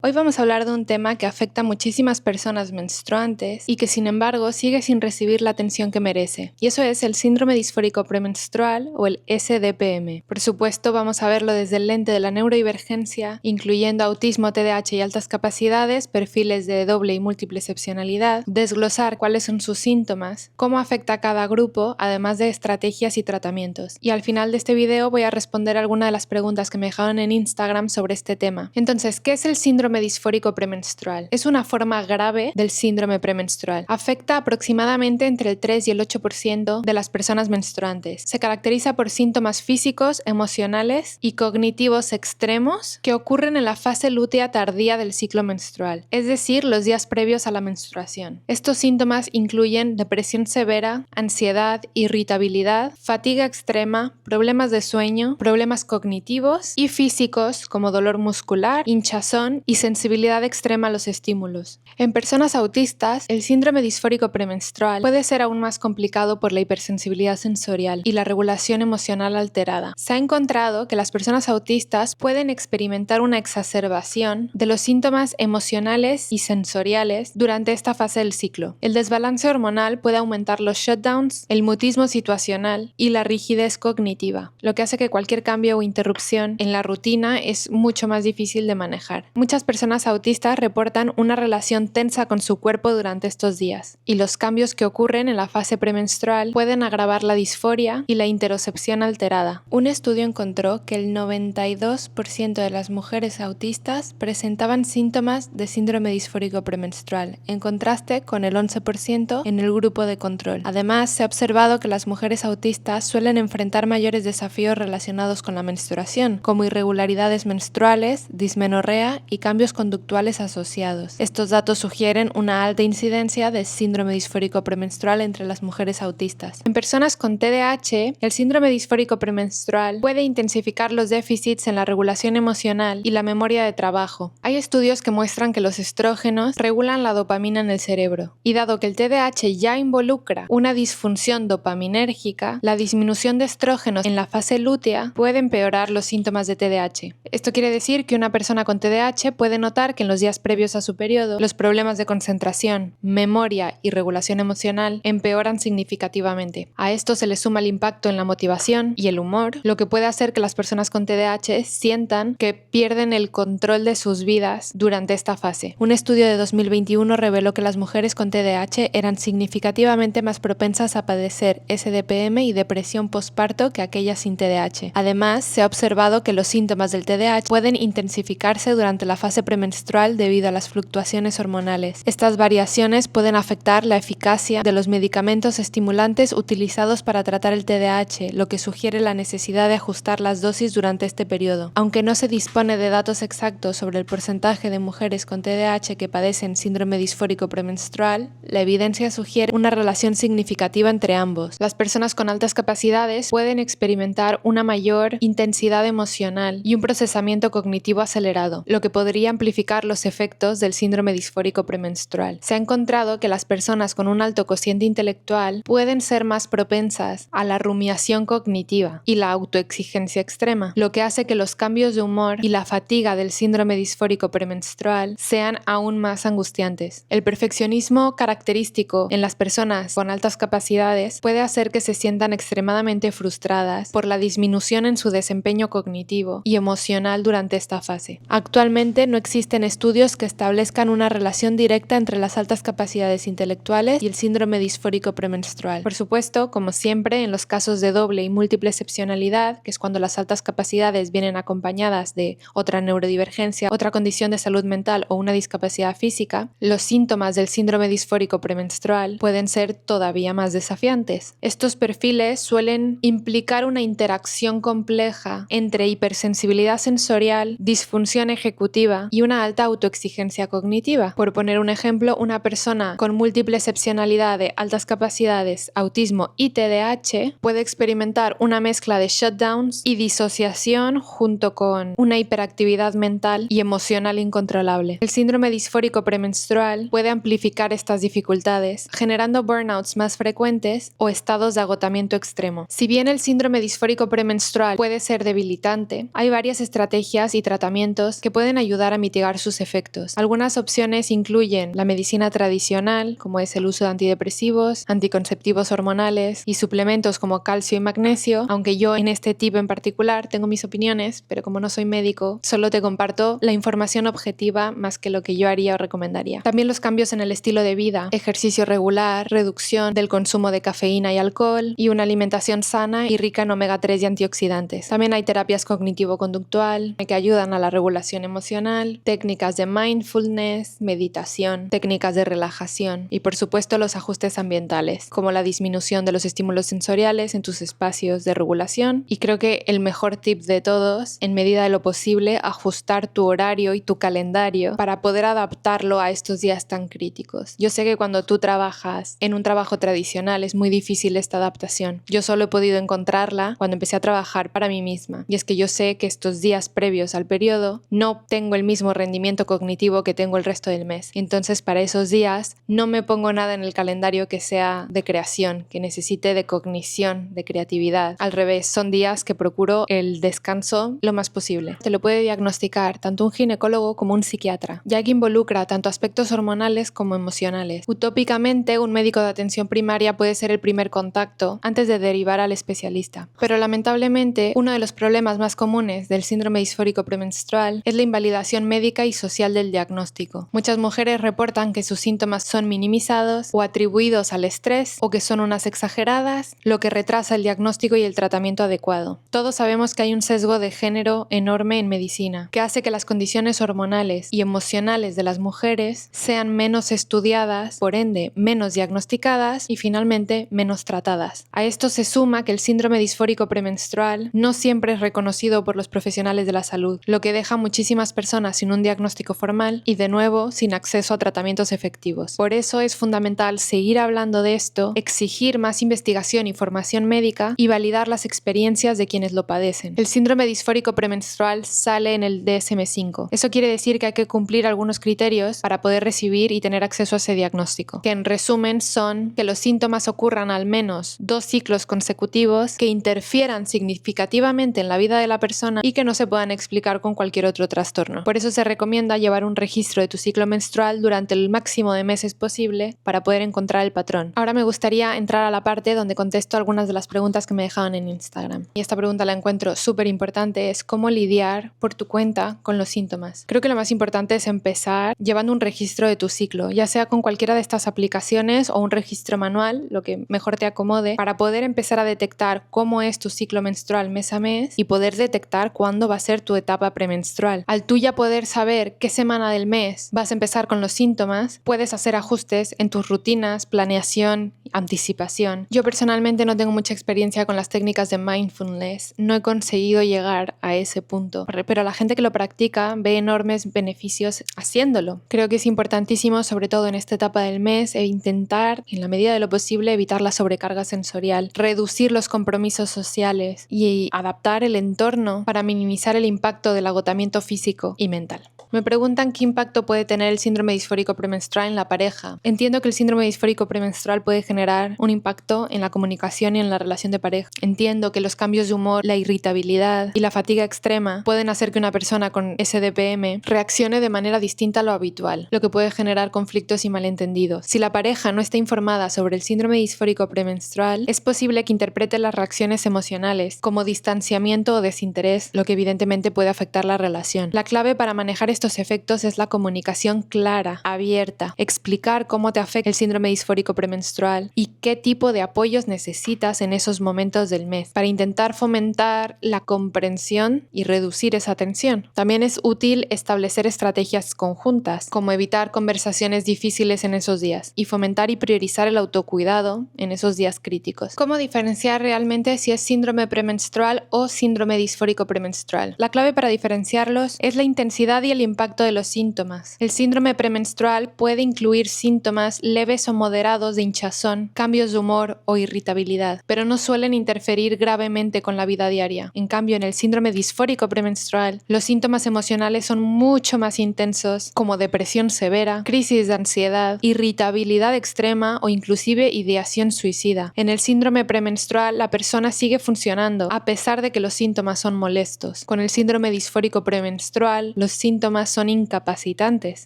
Hoy vamos a hablar de un tema que afecta a muchísimas personas menstruantes y que sin embargo sigue sin recibir la atención que merece, y eso es el síndrome disfórico premenstrual o el SDPM. Por supuesto, vamos a verlo desde el lente de la neurodivergencia, incluyendo autismo, TDAH y altas capacidades, perfiles de doble y múltiple excepcionalidad, desglosar cuáles son sus síntomas, cómo afecta a cada grupo, además de estrategias y tratamientos. Y al final de este video voy a responder algunas de las preguntas que me dejaron en Instagram sobre este tema. Entonces, ¿qué es el síndrome disfórico premenstrual? Es una forma grave del síndrome premenstrual. Afecta aproximadamente entre el 3 y el 8% de las personas menstruantes. Se caracteriza por síntomas físicos, emocionales y cognitivos extremos que ocurren en la fase lútea tardía del ciclo menstrual, es decir, los días previos a la menstruación. Estos síntomas incluyen depresión severa, ansiedad, irritabilidad, fatiga extrema, problemas de sueño, problemas cognitivos y físicos como dolor muscular, hinchazón y sensibilidad extrema a los estímulos. En personas autistas, el síndrome disfórico premenstrual puede ser aún más complicado por la hipersensibilidad sensorial y la regulación emocional alterada. Se ha encontrado que las personas autistas pueden experimentar una exacerbación de los síntomas emocionales y sensoriales durante esta fase del ciclo. El desbalance hormonal puede aumentar los shutdowns, el mutismo situacional y la rigidez cognitiva, lo que hace que cualquier cambio o interrupción en la rutina es mucho más difícil de manejar. Muchas personas autistas reportan una relación tensa con su cuerpo durante estos días, y los cambios que ocurren en la fase premenstrual pueden agravar la disforia y la interocepción alterada. Un estudio encontró que el 92% de las mujeres autistas presentaban síntomas de síndrome disfórico premenstrual, en contraste con el 11% en el grupo de control. Además, se ha observado que las mujeres autistas suelen enfrentar mayores desafíos relacionados con la menstruación, como irregularidades menstruales, dismenorrea y cambios conductuales asociados. Estos datos sugieren una alta incidencia de síndrome disfórico premenstrual entre las mujeres autistas. En personas con TDAH, el síndrome disfórico premenstrual puede intensificar los déficits en la regulación emocional y la memoria de trabajo. Hay estudios que muestran que los estrógenos regulan la dopamina en el cerebro, y dado que el TDAH ya involucra una disfunción dopaminérgica, la disminución de estrógenos en la fase lútea puede empeorar los síntomas de TDAH. Esto quiere decir que una persona con TDAH puede notar que en los días previos a su periodo, los problemas de concentración, memoria y regulación emocional empeoran significativamente. A esto se le suma el impacto en la motivación y el humor, lo que puede hacer que las personas con TDAH sientan que pierden el control de sus vidas durante esta fase. Un estudio de 2021 reveló que las mujeres con TDAH eran significativamente más propensas a padecer SDPM y depresión postparto que aquellas sin TDAH. Además, se ha observado que los síntomas del TDAH pueden intensificarse durante la fase premenstrual debido a las fluctuaciones hormonales. Estas variaciones pueden afectar la eficacia de los medicamentos estimulantes utilizados para tratar el TDAH, lo que sugiere la necesidad de ajustar las dosis durante este periodo. Aunque no se dispone de datos exactos sobre el porcentaje de mujeres con TDAH que padecen síndrome disfórico premenstrual, la evidencia sugiere una relación significativa entre ambos. Las personas con altas capacidades pueden experimentar una mayor intensidad emocional y un procesamiento cognitivo acelerado, lo que podría amplificar los efectos del síndrome disfórico premenstrual. Se ha encontrado que las personas con un alto cociente intelectual pueden ser más propensas a la rumiación cognitiva y la autoexigencia extrema, lo que hace que los cambios de humor y la fatiga del síndrome disfórico premenstrual sean aún más angustiantes. El perfeccionismo característico en las personas con altas capacidades puede hacer que se sientan extremadamente frustradas por la disminución en su desempeño cognitivo y emocional durante esta fase. Actualmente no existen estudios que establezcan una relación directa entre las altas capacidades intelectuales y el síndrome disfórico premenstrual. Por supuesto, como siempre, en los casos de doble y múltiple excepcionalidad, que es cuando las altas capacidades vienen acompañadas de otra neurodivergencia, otra condición de salud mental o una discapacidad física, los síntomas del síndrome disfórico premenstrual pueden ser todavía más desafiantes. Estos perfiles suelen implicar una interacción compleja entre hipersensibilidad sensorial, disfunción ejecutiva y una alta autoexigencia cognitiva. Por poner un ejemplo, una persona con múltiple excepcionalidad de altas capacidades, autismo y TDAH puede experimentar una mezcla de shutdowns y disociación junto con una hiperactividad mental y emocional incontrolable. El síndrome disfórico premenstrual puede amplificar estas dificultades, generando burnouts más frecuentes o estados de agotamiento extremo. Si bien el síndrome disfórico premenstrual puede ser debilitante, hay varias estrategias y tratamientos que pueden ayudar ayudar a mitigar sus efectos. Algunas opciones incluyen la medicina tradicional, como es el uso de antidepresivos, anticonceptivos hormonales y suplementos como calcio y magnesio, aunque yo en este tipo en particular tengo mis opiniones, pero como no soy médico, solo te comparto la información objetiva más que lo que yo haría o recomendaría. También los cambios en el estilo de vida, ejercicio regular, reducción del consumo de cafeína y alcohol y una alimentación sana y rica en omega 3 y antioxidantes. También hay terapias cognitivo-conductual que ayudan a la regulación emocional, técnicas de mindfulness, meditación, técnicas de relajación y por supuesto los ajustes ambientales, como la disminución de los estímulos sensoriales en tus espacios de regulación y creo que el mejor tip de todos, en medida de lo posible, ajustar tu horario y tu calendario para poder adaptarlo a estos días tan críticos. Yo sé que cuando tú trabajas en un trabajo tradicional es muy difícil esta adaptación. Yo solo he podido encontrarla cuando empecé a trabajar para mí misma. Y es que yo sé que estos días previos al periodo no tengo el mismo rendimiento cognitivo que tengo el resto del mes. Entonces, para esos días no me pongo nada en el calendario que sea de creación, que necesite de cognición, de creatividad. Al revés, son días que procuro el descanso lo más posible. Te lo puede diagnosticar tanto un ginecólogo como un psiquiatra, ya que involucra tanto aspectos hormonales como emocionales. Utópicamente, un médico de atención primaria puede ser el primer contacto antes de derivar al especialista. Pero lamentablemente, uno de los problemas más comunes del síndrome disfórico premenstrual es la invalidación médica y social del diagnóstico. Muchas mujeres reportan que sus síntomas son minimizados o atribuidos al estrés o que son unas exageradas, lo que retrasa el diagnóstico y el tratamiento adecuado. Todos sabemos que hay un sesgo de género enorme en medicina, que hace que las condiciones hormonales y emocionales de las mujeres sean menos estudiadas, por ende menos diagnosticadas y finalmente menos tratadas. A esto se suma que el síndrome disfórico premenstrual no siempre es reconocido por los profesionales de la salud, lo que deja a muchísimas personas sin un diagnóstico formal y de nuevo sin acceso a tratamientos efectivos. Por eso es fundamental seguir hablando de esto, exigir más investigación y formación médica y validar las experiencias de quienes lo padecen. El síndrome disfórico premenstrual sale en el DSM-5. Eso quiere decir que hay que cumplir algunos criterios para poder recibir y tener acceso a ese diagnóstico, que en resumen son que los síntomas ocurran al menos 2 ciclos consecutivos, que interfieran significativamente en la vida de la persona y que no se puedan explicar con cualquier otro trastorno. Por eso se recomienda llevar un registro de tu ciclo menstrual durante el máximo de meses posible para poder encontrar el patrón. Ahora me gustaría entrar a la parte donde contesto algunas de las preguntas que me dejaban en Instagram. Y esta pregunta la encuentro súper importante, es cómo lidiar por tu cuenta con los síntomas. Creo que lo más importante es empezar llevando un registro de tu ciclo, ya sea con cualquiera de estas aplicaciones o un registro manual, lo que mejor te acomode, para poder empezar a detectar cómo es tu ciclo menstrual mes a mes y poder detectar cuándo va a ser tu etapa premenstrual. Al tú ya poder saber qué semana del mes vas a empezar con los síntomas, puedes hacer ajustes en tus rutinas, planeación, anticipación. Yo personalmente no tengo mucha experiencia con las técnicas de mindfulness, no he conseguido llegar a ese punto, pero la gente que lo practica ve enormes beneficios haciéndolo. Creo que es importantísimo, sobre todo en esta etapa del mes, intentar, en la medida de lo posible, evitar la sobrecarga sensorial, reducir los compromisos sociales y adaptar el entorno para minimizar el impacto del agotamiento físico y mental. Me preguntan qué impacto puede tener el síndrome disfórico premenstrual en la pareja. Entiendo que el síndrome disfórico premenstrual puede generar un impacto en la comunicación y en la relación de pareja. Entiendo que los cambios de humor, la irritabilidad y la fatiga extrema pueden hacer que una persona con SDPM reaccione de manera distinta a lo habitual, lo que puede generar conflictos y malentendidos. Si la pareja no está informada sobre el síndrome disfórico premenstrual, es posible que interprete las reacciones emocionales como distanciamiento o desinterés, lo que evidentemente puede afectar la relación. La clave para manejar estos efectos es la comunicación clara, abierta, explicar cómo te afecta el síndrome disfórico premenstrual y qué tipo de apoyos necesitas en esos momentos del mes para intentar fomentar la comprensión y reducir esa tensión. También es útil establecer estrategias conjuntas, como evitar conversaciones difíciles en esos días y fomentar y priorizar el autocuidado en esos días críticos. ¿Cómo diferenciar realmente si es síndrome premenstrual o síndrome disfórico premenstrual? La clave para diferenciarlos es la intensidad y el impacto de los síntomas. El síndrome premenstrual puede incluir síntomas leves o moderados de hinchazón, cambios de humor o irritabilidad, pero no suelen interferir gravemente con la vida diaria. En cambio, en el síndrome disfórico premenstrual, los síntomas emocionales son mucho más intensos, como depresión severa, crisis de ansiedad, irritabilidad extrema o inclusive ideación suicida. En el síndrome premenstrual, la persona sigue funcionando a pesar de que los síntomas son molestos. Con el síndrome disfórico premenstrual, los síntomas son incapacitantes,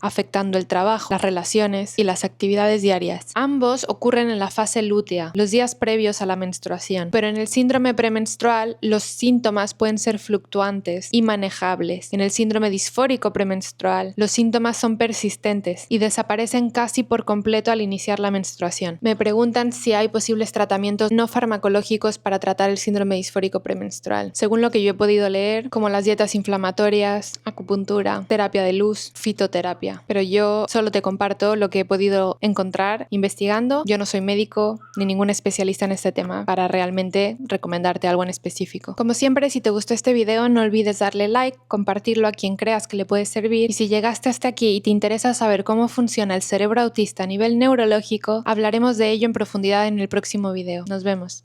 afectando el trabajo, las relaciones y las actividades diarias. Ambos ocurren en la fase lútea, los días previos a la menstruación, pero en el síndrome premenstrual los síntomas pueden ser fluctuantes y manejables. En el síndrome disfórico premenstrual, los síntomas son persistentes y desaparecen casi por completo al iniciar la menstruación. Me preguntan si hay posibles tratamientos no farmacológicos para tratar el síndrome disfórico premenstrual. Según lo que yo he podido leer, como las dietas inflamatorias, acupuntura, terapia de luz, fitoterapia. Pero yo solo te comparto lo que he podido encontrar investigando. Yo no soy médico ni ningún especialista en este tema para realmente recomendarte algo en específico. Como siempre, si te gustó este video, no olvides darle like, compartirlo a quien creas que le puede servir. Y si llegaste hasta aquí y te interesa saber cómo funciona el cerebro autista a nivel neurológico, hablaremos de ello en profundidad en el próximo video. Nos vemos.